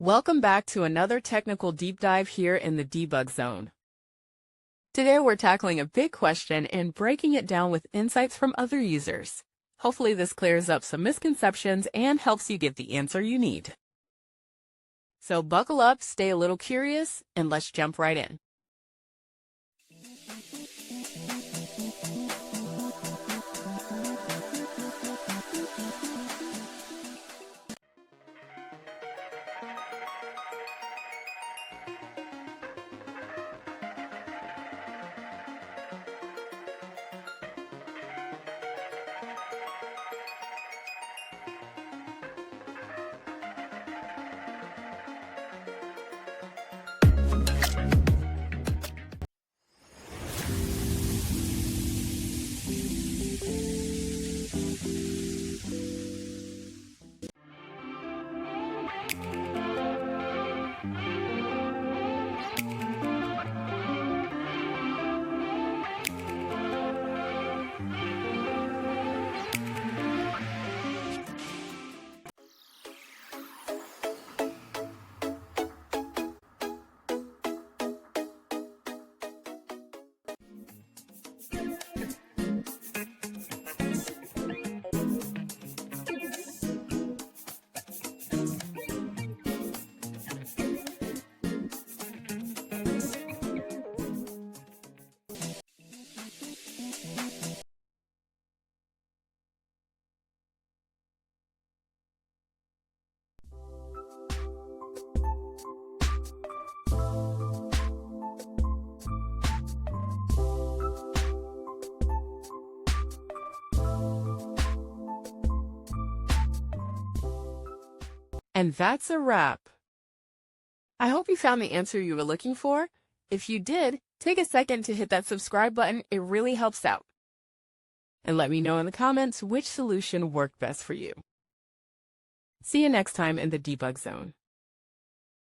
Welcome back to another technical deep dive here in the debug zone. Today we're tackling a big question and breaking it down with insights from other users. Hopefully this clears up some misconceptions and helps you get the answer you need. So buckle up, stay a little curious, and let's jump right in. And that's a wrap. I hope you found the answer you were looking for. If you did, take a second to hit that subscribe button. It really helps out. And let me know in the comments which solution worked best for you. See you next time in the debug zone.